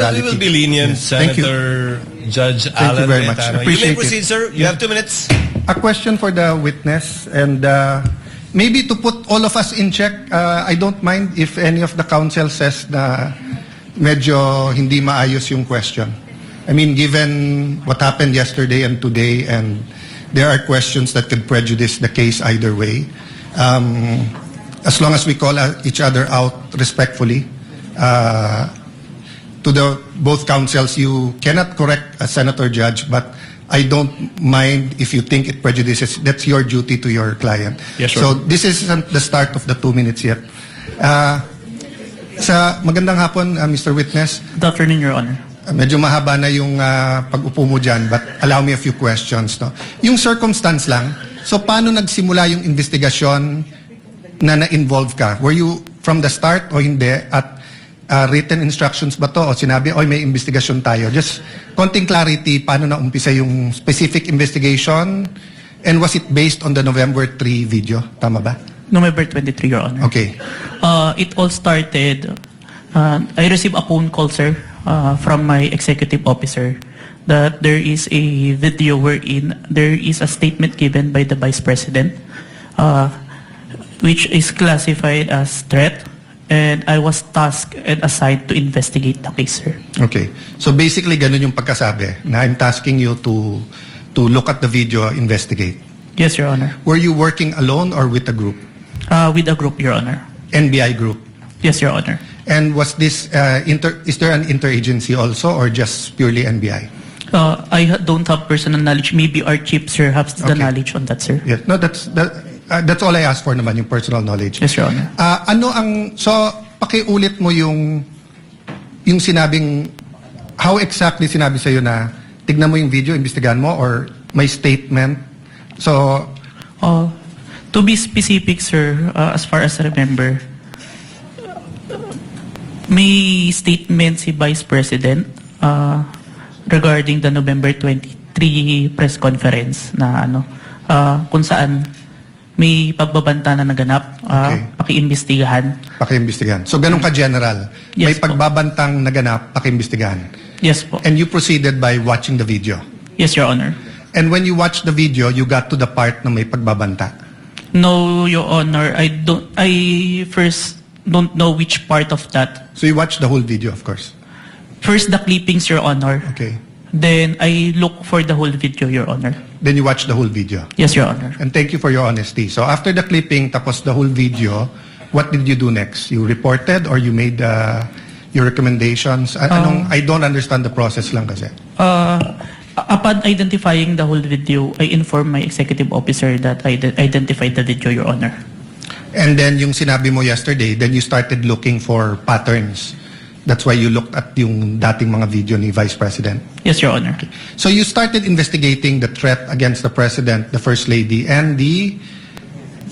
We will be lenient, Yes. Thank you. Senator Judge Thank Alan you very much. Cayetano. You Appreciate may proceed, it. sir. You have 2 minutes. A question for the witness, and maybe to put all of us in check, I don't mind if any of the counsel says na medyo hindi maayos yung question. I mean, given what happened yesterday and today, and there are questions that could prejudice the case either way, as long as we call each other out respectfully, to the both counsels, you cannot correct a senator judge, but I don't mind if you think it prejudices. That's your duty to your client. Yes, sir. So this isn't the start of the 2 minutes yet. Sa magandang hapon, Mr. Witness. Good afternoon, Your Honor. Medyo mahaba na yung pag-upo mo dyan, but allow me a few questions. No? Yung circumstance lang, so paano nagsimula yung investigasyon na na-involve ka? Were you from the start o hindi? At written instructions ba to? O sinabi, oy, may investigasyon tayo. Just konting clarity, paano na-umpisa yung specific investigation? And was it based on the November 3 video? Tama ba? November 23, Your Honor. Okay. It all started, I received a phone call, sir, from my executive officer that there is a video wherein there is a statement given by the Vice President, which is classified as threat, and I was tasked and assigned to investigate the case, sir. Okay. So basically, ganun yung pagkasabi, na I'm tasking you to look at the video, investigate. Yes, Your Honor. Were you working alone or with a group? With a group, Your Honor. NBI group? Yes, Your Honor. And was this, is there an interagency also or just purely NBI? I don't have personal knowledge. Maybe our chief, sir, has the Okay. knowledge on that, sir. Yes. No, that's all I asked for naman, yung personal knowledge. Yes, Your Honor. So, pakiulit mo yung sinabing, how exactly sinabi sa'yo na, tignan mo yung video, imbestigahan mo, or may statement? So, to be specific, sir, as far as I remember, may statement si Vice President regarding the November 23 press conference na kung saan may pagbabanta na naganap, Okay. pakiimbestigahan. pakiimbestigahan. So, ganun ka-general. May Yes po. pagbabantang naganap, pakiimbestigahan. Yes po. And you proceeded by watching the video. Yes, Your Honor. And when you watched the video, you got to the part na may pagbabanta. No, Your Honor, I first don't know which part of that. So you watched the whole video, of course. First, the clippings, Your Honor. Okay. Then, I look for the whole video, Your Honor. Then you watched the whole video. Yes, Your Honor. And thank you for your honesty. So after the clipping, tapos the whole video, what did you do next? You reported or you made your recommendations? I don't understand the process lang kasi. Upon identifying the whole video, I informed my executive officer that I identified the video, Your Honor. And then yung sinabi mo yesterday, then you started looking for patterns. That's why you looked at yung dating mga video ni Vice President. Yes, Your Honor. So you started investigating the threat against the President, the First Lady, and the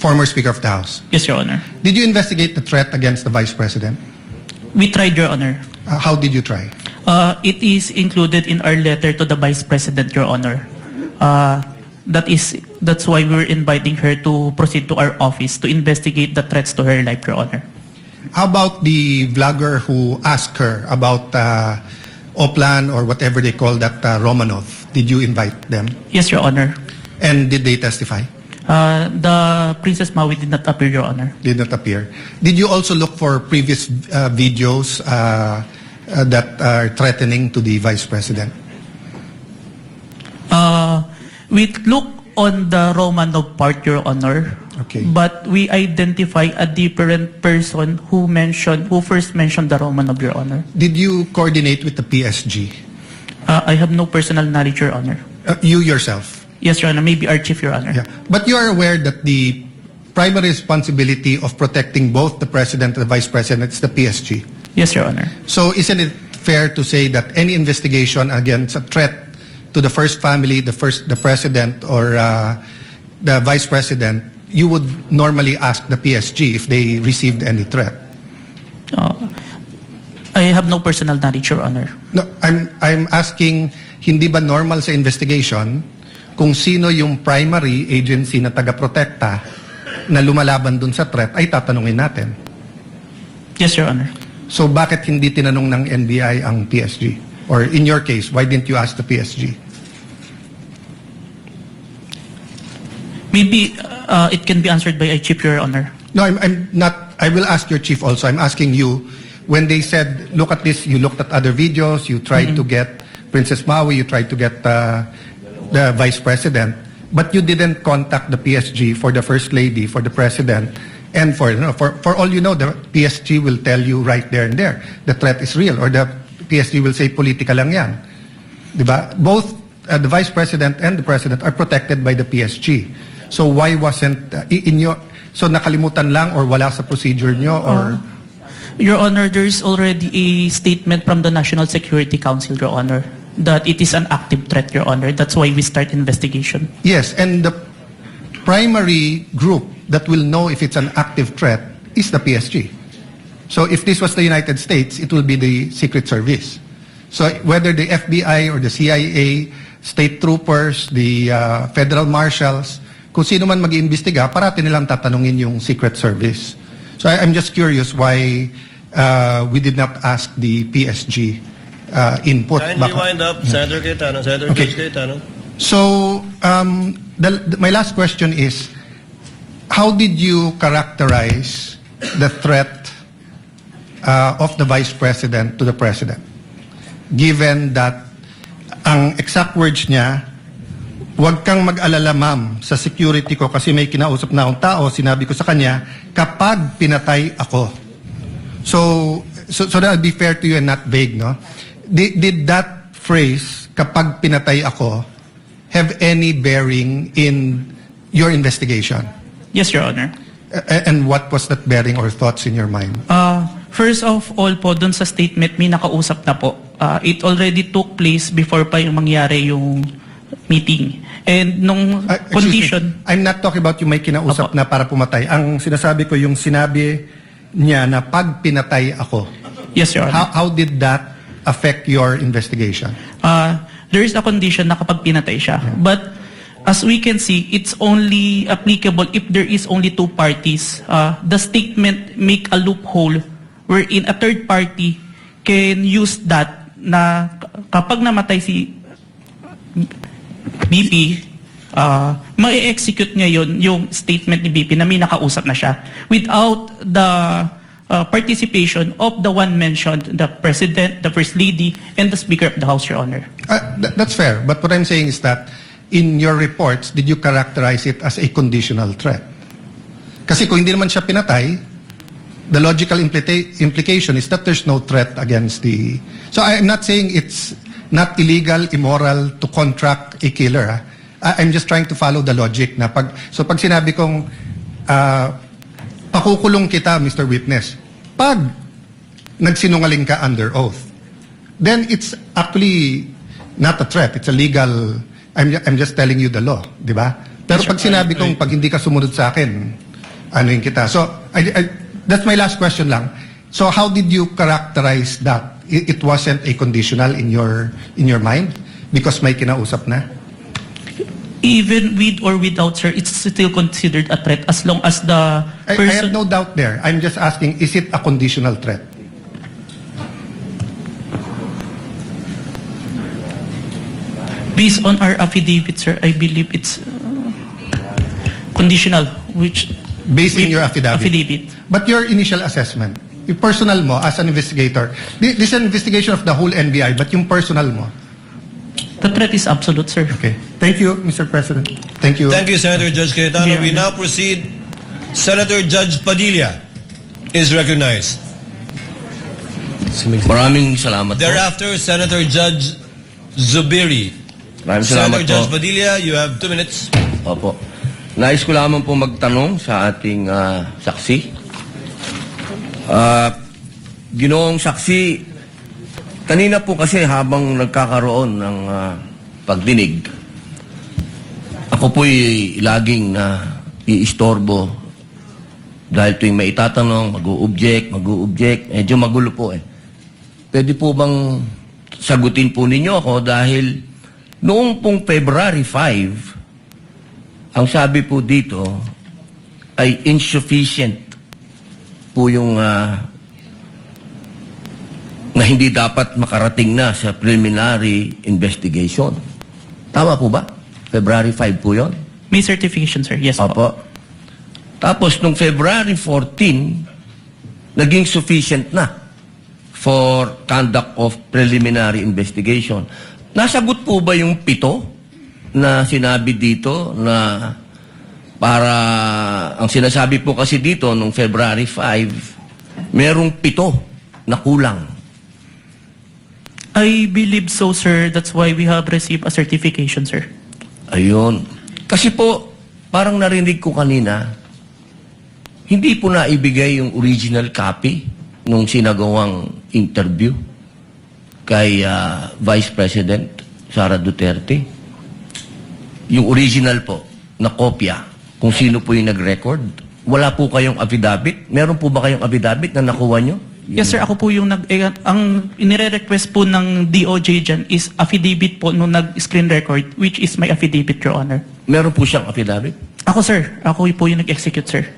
former Speaker of the House. Yes, Your Honor. Did you investigate the threat against the Vice President? We tried, Your Honor. How did you try? It is included in our letter to the Vice President, Your Honor. That's why we're inviting her to proceed to our office to investigate the threats to her life, Your Honor. How about the vlogger who asked her about Oplan or whatever they call that Romanov? Did you invite them? Yes, Your Honor. And did they testify? The Princess Maui did not appear, Your Honor. Did not appear. Did you also look for previous videos that are threatening to the Vice President? We look on the Romanov part, Your Honor. Okay. But we identify a different person who first mentioned the Romanov, Your Honor. Did you coordinate with the PSG? I have no personal knowledge, Your Honor. You yourself? Yes, Your Honor. Maybe our chief, Your Honor. Yeah. But you are aware that the primary responsibility of protecting both the President and the Vice President is the PSG? Yes, Your Honor. So isn't it fair to say that any investigation against a threat to the first family, the President or the Vice President, you would normally ask the PSG if they received any threat? I have no personal knowledge, Your Honor. No, I'm asking, hindi ba normal sa investigation kung sino yung primary agency na taga-protekta na lumalaban dun sa threat ay tatanungin natin? Yes, Your Honor. So bakit hindi tinanong ng NBI ang PSG? Or in your case, why didn't you ask the PSG? Maybe it can be answered by a chief, Your Honor. No, I'm not. I will ask your chief also. I'm asking you, when they said, look at this, you looked at other videos, you tried to get Princess Maui, you tried to get the vice president, but you didn't contact the PSG for the first lady, for the president, and for all you know, the PSG will tell you right there and there, the threat is real, or the PSG will say, politika lang yan. Diba? Both the vice president and the president are protected by the PSG. So why wasn't, so nakalimutan lang or wala sa procedure nyo, or... Your Honor, there is already a statement from the National Security Council, Your Honor, that it is an active threat, Your Honor. That's why we start investigation. Yes, and the primary group that will know if it's an active threat is the PSG. So if this was the United States, it will be the Secret Service. So whether the FBI or the CIA, state troopers, the federal marshals, kung sino man mag-iimbestiga, parati nilang tatanungin yung Secret Service. So I'm just curious why we did not ask the PSG input. Kindly wind up, Senator Cayetano. Senator Okay. Judge Cayetano. So, my last question is, how did you characterize the threat of the Vice President to the President? Given that ang exact words niya, huwag kang mag-alala ma'am sa security ko kasi may kinausap na akong tao, sinabi ko sa kanya, kapag pinatay ako. So that'll be fair to you and not vague, no? Did that phrase, kapag pinatay ako, have any bearing in your investigation? Yes, Your Honor. And what was that bearing or thoughts in your mind? First of all po, dun sa statement, may nakausap na po. It already took place before pa yung mangyari yung meeting. And nung Excuse condition... me, I'm not talking about yung may kinausap Apo. na para pumatay. Ang sinasabi ko yung sinabi niya na pag pinatay ako. Yes, Your Honor. How did that affect your investigation? There is a condition na kapag pinatay siya. But as we can see, it's only applicable if there is only two parties. The statement make a loophole wherein a third party can use that na kapag namatay si BP, ma-execute ngayon yung statement ni BP na may nakausap na siya without the participation of the one mentioned, the President, the First Lady, and the Speaker of the House, Your Honor. That's fair. But what I'm saying is that in your reports, did you characterize it as a conditional threat? Kasi kung hindi naman siya pinatay, the logical implication is that there's no threat against the... So I'm not saying it's not illegal, immoral to contract a killer. I'm just trying to follow the logic na pag sinabi kong pakukulong kita, Mr. Witness, pag nagsinungaling ka under oath, then it's actually not a threat. It's a legal... I'm just telling you the law, di ba? Pero pag sinabi kong pag hindi ka sumunod sa akin, ano yung kita. So, that's my last question lang. So, how did you characterize that? It wasn't a conditional in your mind? Because may kinausap na? Even with or without, sir, it's still considered a threat as long as the I person... have no doubt there. I'm just asking, is it a conditional threat? Based on our affidavit, sir, I believe it's conditional, which... Based in your affidavit? Affidavit. But your initial assessment, yung personal mo as an investigator, this is an investigation of the whole NBI, but yung personal mo. The threat is absolute, sir. Okay. Thank you, Mr. President. Thank you. Thank you, Senator Judge Cayetano. Yeah. We now proceed. Senator Judge Padilla is recognized. Maraming salamat po. Thereafter, Senator Judge Zubiri. Maraming salamat Senator po. Judge Padilla, you have 2 minutes. Opo. Nais ko lamang po magtanong sa ating saksi. Ginoong saksi, kanina po kasi habang nagkakaroon ng pagdinig, ako po'y laging iistorbo dahil tuwing may itatanong, mag-u-object, medyo magulo po eh. Pwede po bang sagutin po ninyo ako dahil noong pong February 5, ang sabi po dito ay insufficient po yung na hindi dapat makarating na sa preliminary investigation. Tama po ba? February 5 po yun? May certification, sir. Yes po. Opo. Tapos, nung February 14, naging sufficient na for conduct of preliminary investigation. Nasagot po ba yung 7 na sinabi dito na para, ang sinasabi po kasi dito, nung February 5, merong 7 na kulang. I believe so, sir. That's why we have received a certification, sir. Ayun. Kasi po, parang narinig ko kanina, hindi po naibigay yung original copy nung sinagawang interview kay Vice President Sara Duterte. Yung original po, na kopya, kung sino po yung nag-record. Wala po kayong affidavit? Meron po ba kayong affidavit na nakuha nyo? Yes, sir. Ako po yung ang inire-request po ng DOJ dyan is affidavit po nung nag-screen record, which is my affidavit, Your Honor. Meron po siyang affidavit? Ako, sir. Ako po yung nag-execute, sir.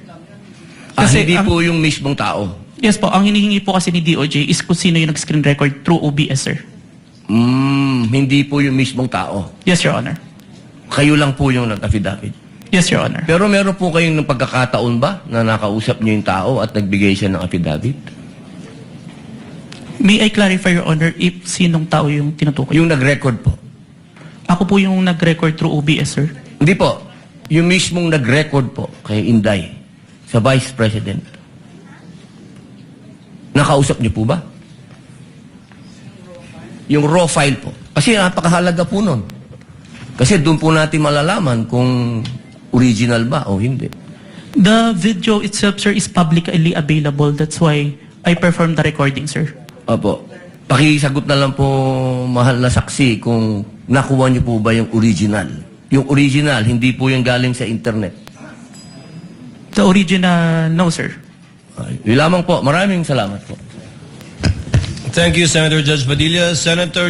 Hindi po yung mismong tao? Yes po. Ang hinihingi po kasi ni DOJ is kung sino yung nag-screen record through OBS, sir. Hindi po yung mismong tao. Yes, Your Honor. Kayo lang po yung nag-affidavit. Yes, Your Honor. Pero meron po kayong pagkakataon ba na nakausap niyo yung tao at nagbigay siya ng affidavit? May I clarify, Your Honor, if sinong tao yung tinutukoy? Yung nag-record po. Ako po yung nag-record through OBS, sir. Hindi po. Yung mismong nag-record po kay Inday sa Vice President. Nakausap niyo po ba? Yung raw file po. Kasi napakahalaga po nun. Kasi doon po natin malalaman kung original ba o hindi. The video itself, sir, is publicly available. That's why I performed the recording, sir. Opo. Pakisagot na lang po, mahal na saksi, kung nakuha niyo po ba yung original. Yung original, hindi po yung galing sa internet. The original, no, sir. Yun lamang po. Maraming salamat po. Thank you, Senator Judge Padilla. Senator